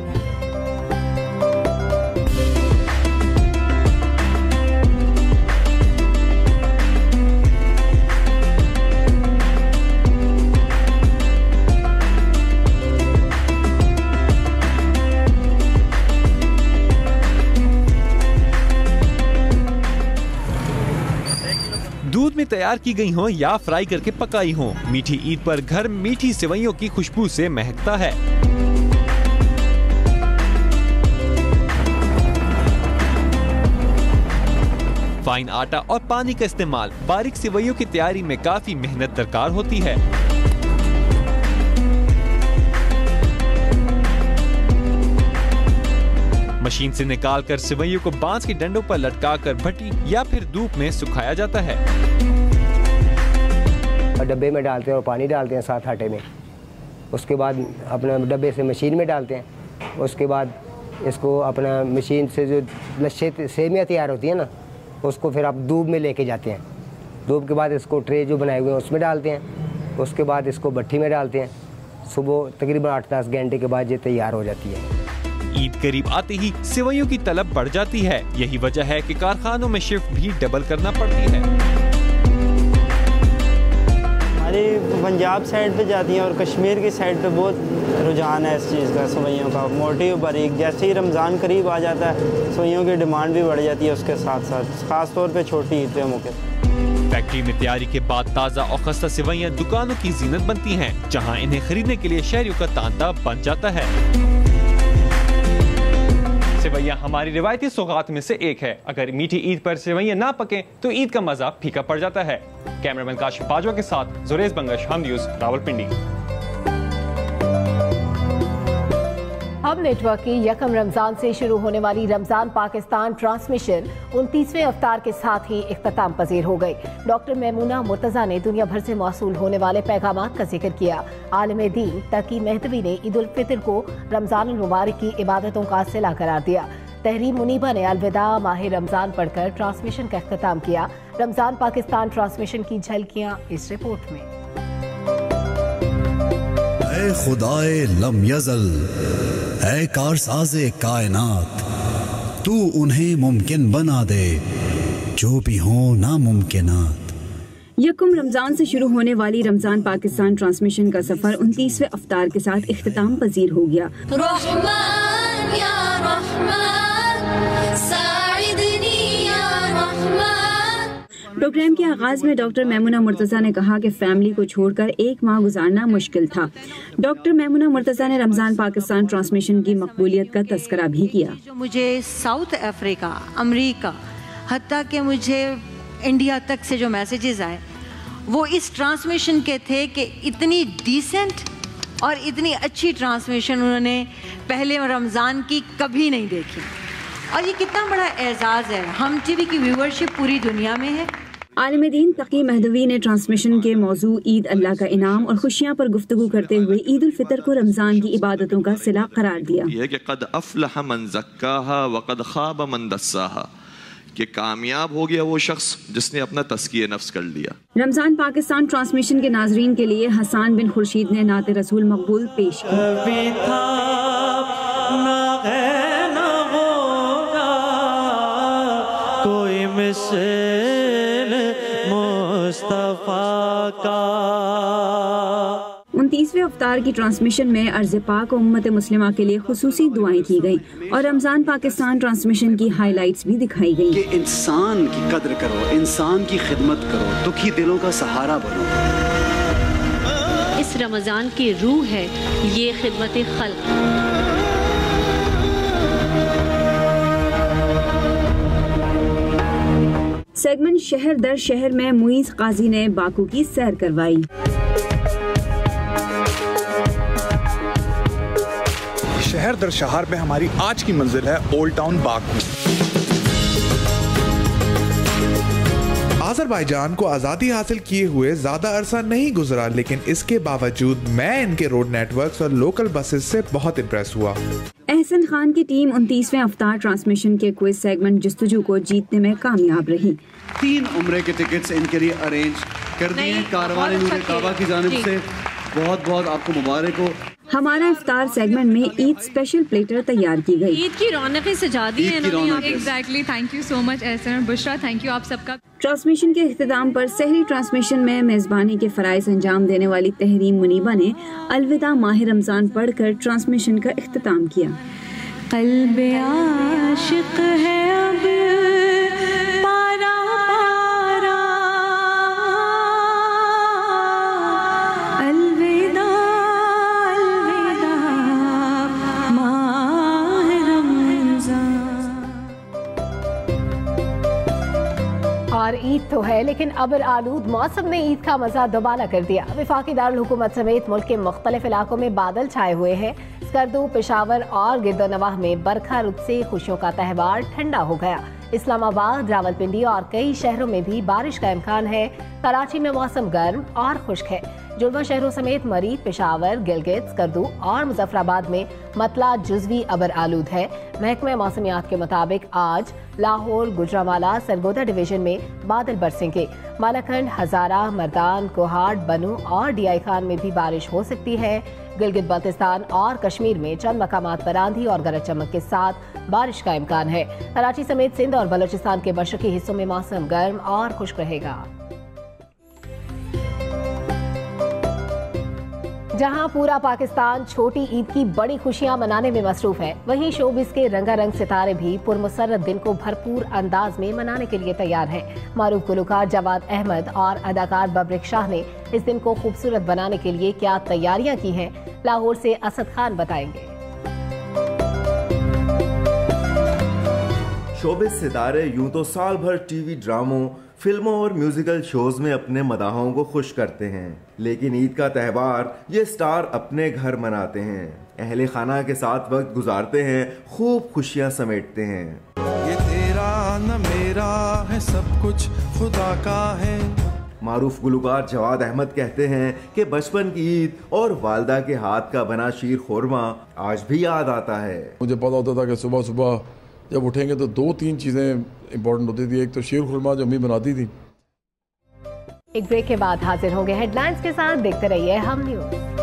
दूध में तैयार की गई हों या फ्राई करके पकाई हों, मीठी ईद पर घर मीठी सेवइयों की खुशबू से महकता है। फाइन आटा और पानी का इस्तेमाल बारीक सेवइयों की तैयारी में काफी मेहनत दरकार होती है। मशीन से निकालकर सेवइयों को बांस के डंडों पर लटकाकर भट्टी या फिर धूप में सुखाया जाता है। डब्बे में डालते हैं और पानी डालते हैं साथ आटे में, उसके बाद अपना डब्बे से मशीन में डालते हैं, उसके बाद इसको अपना मशीन से जो लच्छे सेमियाँ तैयार होती है ना उसको फिर आप धूप में लेके जाते हैं। धूप के बाद इसको ट्रे जो बनाए हुए हैं उसमें डालते हैं, उसके बाद इसको भट्टी में डालते हैं। सुबह तकरीबन 8-10 घंटे के बाद ये तैयार हो जाती है। ईद करीब आते ही सेवइयों की तलब बढ़ जाती है। यही वजह है कि कारखानों में शिफ्ट भी डबल करना पड़ती है। हमारी पंजाब साइड पे जाती हैं और कश्मीर की साइड पे बहुत रुझान है इस चीज़ का, सेवइयों का मोटी बारीक। जैसे ही रमज़ान करीब आ जाता है सेवइयों की डिमांड भी बढ़ जाती है उसके साथ साथ, ख़ास तौर पे छोटी ईद के मौके। फैक्ट्री में तैयारी के बाद ताज़ा और खस्ता सेवइयां दुकानों की जीनत बनती हैं, जहां इन्हें खरीदने के लिए शहरियों का तांता बन जाता है। सेवइयां हमारी रिवायती सौगात में से एक है। अगर मीठी ईद पर सेवइयां ना पके तो ईद का मजा फीका पड़ जाता है। कैमरामैन काशिफ बाजवा के साथ जुरेज बंगश, हम न्यूज़, रावलपिंडी। हम नेटवर्क की यकम रमजान से शुरू होने वाली रमजान पाकिस्तान ट्रांसमिशन 29वें अफ्तार के साथ ही इख्तिताम पजीर हो गई। डॉक्टर मैमूना मुर्तजा ने दुनिया भर से मौसूल होने वाले पैगामात का जिक्र किया। आलिम दीन तकी मेहदवी ने ईद उल फितर को रमजान मुबारक की इबादतों का सिला करार दिया। तहरीम मुनीबा ने अलविदा माह रमजान पढ़कर ट्रांसमिशन का इख्तिताम किया। रमजान पाकिस्तान ट्रांसमिशन की झलकियां इस रिपोर्ट में। ऐ खुदाए लम यज़ल, ऐ कारसाज़े कायनात, तू उन्हें मुमकिन बना दे जो भी हो नामुमकिनात। यकम रमजान से शुरू होने वाली रमजान पाकिस्तान ट्रांसमिशन का सफर 29वें अफ्तार के साथ इख्तिताम पजीर हो गया। रहमान या रहमान, साइदनी या रहमान। प्रोग्राम के आगाज में डॉक्टर मैमूना मुर्तजा ने कहा कि फैमिली को छोड़कर एक माह गुजारना मुश्किल था। डॉक्टर मैमूना मुर्तजा ने रमजान पाकिस्तान ट्रांसमिशन की मकबूलियत का तस्करा भी किया। जो मुझे साउथ अफ्रीका, अमेरिका, हत्ता कि मुझे इंडिया तक से जो मैसेजेस आए वो इस ट्रांसमिशन के थे कि इतनी डिसेंट और इतनी अच्छी ट्रांसमिशन उन्होंने पहले रमज़ान की कभी नहीं देखी। और ये कितना बड़ा एजाज़ है, हम टीवी की व्यूवरशिप पूरी दुनिया में है। आलिम दीन तकी मेहदवी ने ट्रांसमिशन के मौजू ईद अल्लाह का इनाम और खुशियाँ पर गुफ्तगू करते हुए ईद उल फितर को रमज़ान की इबादतों का सिला करार दिया। यह कि क़द अफ़लह मन ज़क्काहा व क़द ख़ाब मन दस्साहा, कि कामयाब हो गया वो शख्स जिसने अपना तज़किया नफ्स कर लिया। रमजान पाकिस्तान ट्रांसमिशन के नाजरीन के लिए हसन बिन खुर्शीद ने नाते रसूल मकबूल पेश की। कोई मिसल मुस्तफा का। 29वें अफ्तार की ट्रांसमिशन में अर्ज़ पाक और उम्मत मुस्लिमा के लिए खुसूसी दुआएं की गई और रमजान पाकिस्तान ट्रांसमिशन की हाइलाइट्स भी दिखाई गई। कि इंसान की कद्र करो, इंसान की खिदमत करो, दुखी दिलों का सहारा बनो। इस रमजान की रूह है ये खिदमत खल्क। सेगमेंट शहर दर शहर में मुईज़ काजी ने बाकू की सैर करवाई। शहर दर शहर में हमारी आज की मंजिल है ओल्ड टाउन बाकू। आज़रबाईजान को आज़ादी हासिल किए हुए ज़्यादा अरसा नहीं गुजरा, लेकिन इसके बावजूद मैं इनके रोड नेटवर्क्स और लोकल बसेस से बहुत इम्प्रेस हुआ। एहसन खान की टीम 29वें अफ्तार ट्रांसमिशन के क्विज सेगमेंट जस्तजू को जीतने में कामयाब रही। 3 उम्रे के टिकट्स इनके लिए अरेंज कर दिए कारवान नूर काबा की जानिब से। बहुत बहुत आपको मुबारक हो। हमारा इफ्तार सेगमेंट में ईद स्पेशल प्लेटर तैयार की गई। ईद की रौनकें सजा दी हैं इन्होंने। Exactly, thank you so much Ehsan और बुशरा, थैंक यू आप सबका। ट्रांसमिशन के इख्तिताम पर सहरी ट्रांसमिशन में मेजबानी के फराइज अंजाम देने वाली तहरीम मुनीबा ने अलविदा माह रमजान पढ़कर ट्रांसमिशन का इख्तिताम किया। क़ल्ब आशिक़ है अब पारा पारा, अलविदा अलविदा माह रमजान। और ईद तो है, लेकिन अबर आलूद मौसम ने ईद का मजा दोबारा कर दिया। वफाकी दारुल हुकूमत समेत मुल्क के मुख्तलिफ इलाकों में बादल छाए हुए हैं। स्कर्दू, पेशावर और गिरदोनवाह में बरखा रुत से खुशियों का त्यौहार ठंडा हो गया। इस्लामाबाद, रावलपिंडी और कई शहरों में भी बारिश का इम्कान है। कराची में मौसम गर्म और खुश्क है। जुड़वा शहरों समेत मरीब, पेशावर, गिलगित, स्कर्दू और मुजफ्फराबाद में मतला जुज़वी अबर आलूद है। महकमा मौसमियात के मुताबिक आज लाहौर, गुजरांवाला, सरगोदा डिवीजन में बादल बरसेंगे। मालाखंड, हजारा, मर्दान, कोहाट, बनू और डीआई खान में भी बारिश हो सकती है। गिलगित बाल्तिस्तान और कश्मीर में चंद मकामात पर आंधी और गरज चमक के साथ बारिश का इम्कान है। कराची समेत सिंध और बलोचिस्तान के मशरकी हिस्सों में मौसम गर्म और खुश्क रहेगा। जहां पूरा पाकिस्तान छोटी ईद की बड़ी खुशियां मनाने में मसरूफ है, वहीं शोबिस के रंगारंग सितारे भी पुरमसरत दिन को भरपूर अंदाज में मनाने के लिए तैयार हैं। मारूफ गुलकार जवाद अहमद और अदाकार बबरिक शाह ने इस दिन को खूबसूरत बनाने के लिए क्या तैयारियां की हैं, लाहौर से असद खान बताएंगे। शोबिस सितारे यूं तो साल भर टीवी ड्रामों, फिल्मों और म्यूजिकल शोज में अपने मदाहों को खुश करते हैं, लेकिन ईद का त्यौहार ये स्टार अपने घर मनाते हैं, अहले खाना के साथ वक्त गुजारते हैं, खूब खुशियां समेटते हैं। ये तेरा न मेरा है, सब कुछ खुदा का है। मारूफ गुलकार जवाद अहमद कहते हैं कि बचपन की ईद और वालदा के हाथ का बना शीर खुरमा आज भी याद आता है। मुझे पता होता था कि सुबह सुबह जब उठेंगे तो 2-3 चीज़ें इंपॉर्टेंट होती थी। एक तो शीर खुरमा जो अम्मी बनाती थी। एक ब्रेक के बाद हाजिर होंगे हेडलाइंस के साथ। देखते रहिए हम न्यूज़।